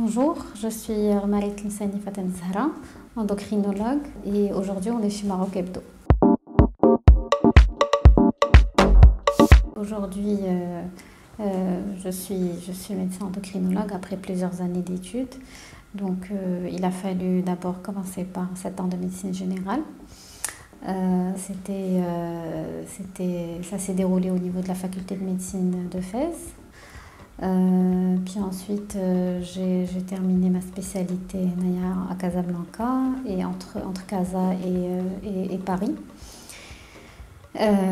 Bonjour, je suis Rmalit Lmsani Faten Zahra, endocrinologue, et aujourd'hui on est chez Maroc Hebdo. Aujourd'hui, je suis médecin endocrinologue après plusieurs années d'études. Donc il a fallu d'abord commencer par 7 ans de médecine générale. Ça s'est déroulé au niveau de la faculté de médecine de Fès. Puis ensuite, j'ai terminé ma spécialité à Casablanca et entre Casa et Paris.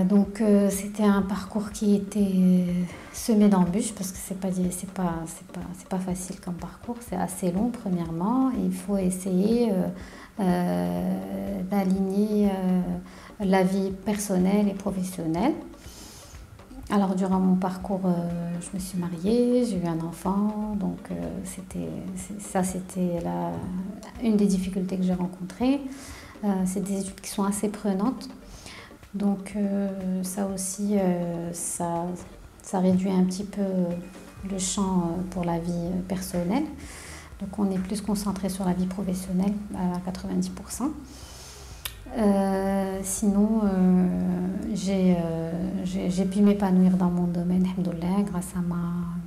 Donc c'était un parcours qui était semé d'embûches parce que c'est pas facile comme parcours, c'est assez long premièrement. Il faut essayer d'aligner la vie personnelle et professionnelle. Alors durant mon parcours, je me suis mariée, j'ai eu un enfant, donc c'était une des difficultés que j'ai rencontrées. C'est des études qui sont assez prenantes, donc ça aussi, ça réduit un petit peu le champ pour la vie personnelle. Donc on est plus concentré sur la vie professionnelle à 90%. Sinon, j'ai pu m'épanouir dans mon domaine, alhamdoulilah,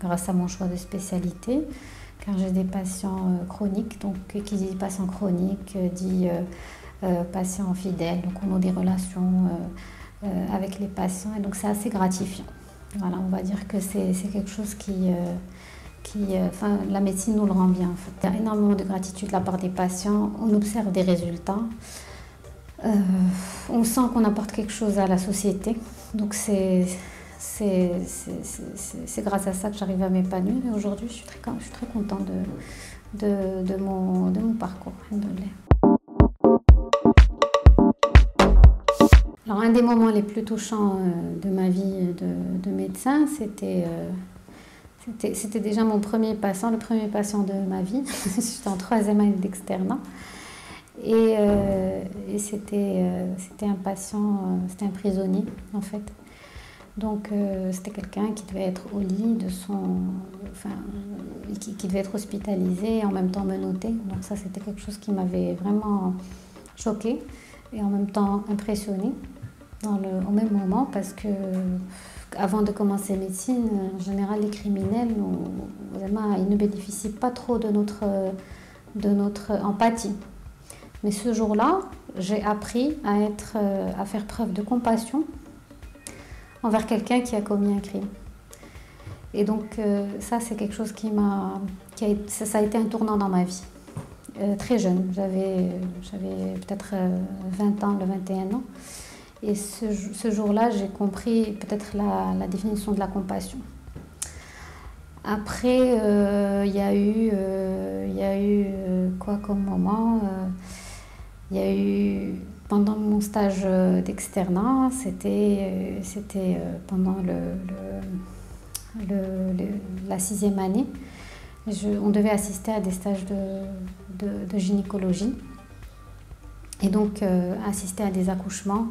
grâce à mon choix de spécialité, car j'ai des patients chroniques. Donc, qui dit patient chronique dit patient fidèle. Donc, on a des relations avec les patients et donc c'est assez gratifiant. Voilà, on va dire que c'est quelque chose la médecine nous le rend bien. En fait. Il y a énormément de gratitude de la part des patients. On observe des résultats. On sent qu'on apporte quelque chose à la société, donc c'est grâce à ça que j'arrive à m'épanouir et aujourd'hui je suis très contente de mon parcours. Alors un des moments les plus touchants de ma vie de médecin, c'était déjà mon premier patient, le premier patient de ma vie. J'étais en 3e année d'externat. Et c'était un patient, c'était un prisonnier en fait. Donc c'était quelqu'un qui devait être au lit qui devait être hospitalisé et en même temps menotté. Donc ça c'était quelque chose qui m'avait vraiment choquée et en même temps impressionnée au même moment parce que avant de commencer médecine, en général les criminels, ils ne bénéficient pas trop de notre empathie. Mais ce jour-là, j'ai appris à faire preuve de compassion envers quelqu'un qui a commis un crime. Et donc ça, c'est quelque chose ça a été un tournant dans ma vie. Très jeune, j'avais peut-être 20 ans, 21 ans. Et ce jour-là, j'ai compris peut-être la définition de la compassion. Après, il y a eu quoi comme moment il y a eu, pendant mon stage d'externat, c'était pendant la 6e année, on devait assister à des stages de gynécologie et donc assister à des accouchements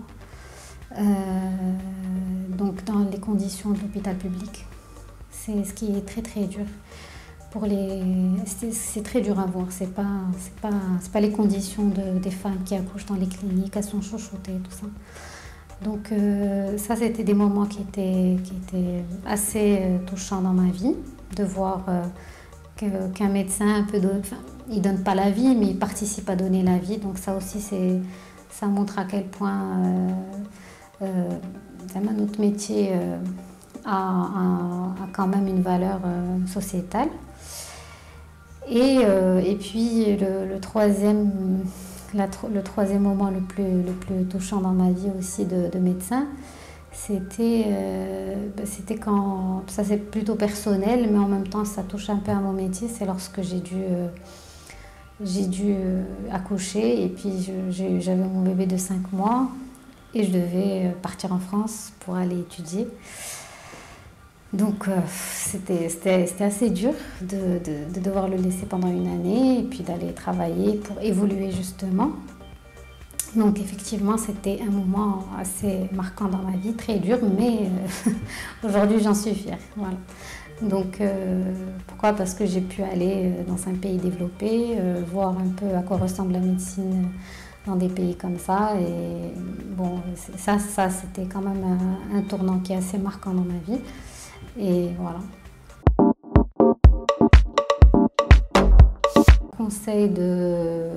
donc dans les conditions de l'hôpital public. C'est ce qui est très très dur. C'est très dur à voir, c'est pas les conditions des femmes qui accouchent dans les cliniques, elles sont chouchoutées et tout ça. Donc ça c'était des moments qui étaient assez touchants dans ma vie, de voir qu'un médecin il donne pas la vie mais il participe à donner la vie, donc ça aussi ça montre à quel point notre métier a quand même une valeur sociétale. Et puis le troisième moment le plus touchant dans ma vie aussi de médecin, c'était quand, ça c'est plutôt personnel, mais en même temps ça touche un peu à mon métier, c'est lorsque j'ai dû accoucher et puis j'avais mon bébé de 5 mois et je devais partir en France pour aller étudier. Donc c'était assez dur de devoir le laisser pendant une année et puis d'aller travailler pour évoluer justement. Donc effectivement c'était un moment assez marquant dans ma vie, très dur, mais aujourd'hui j'en suis fière. Voilà. Donc, pourquoi? Parce que j'ai pu aller dans un pays développé, voir un peu à quoi ressemble la médecine dans des pays comme ça. Et bon, ça c'était quand même un tournant qui est assez marquant dans ma vie. Et voilà. Je conseille de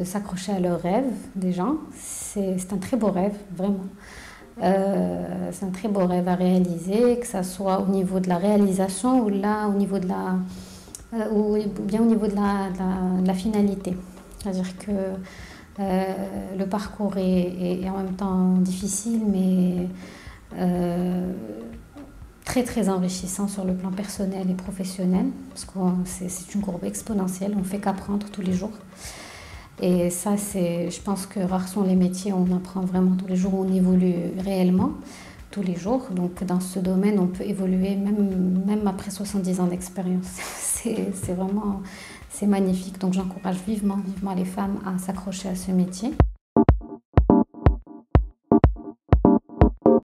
s'accrocher à leurs rêves déjà. C'est un très beau rêve, vraiment. C'est un très beau rêve à réaliser, que ce soit au niveau de la réalisation ou là au niveau de ou bien au niveau de la finalité. C'est-à-dire que le parcours est en même temps difficile, mais très très enrichissant sur le plan personnel et professionnel, parce que c'est une courbe exponentielle, on ne fait qu'apprendre tous les jours. Et ça, je pense que rares sont les métiers où on apprend vraiment tous les jours, où on évolue réellement tous les jours. Donc dans ce domaine, on peut évoluer même après 70 ans d'expérience. C'est magnifique. Donc j'encourage vivement les femmes à s'accrocher à ce métier.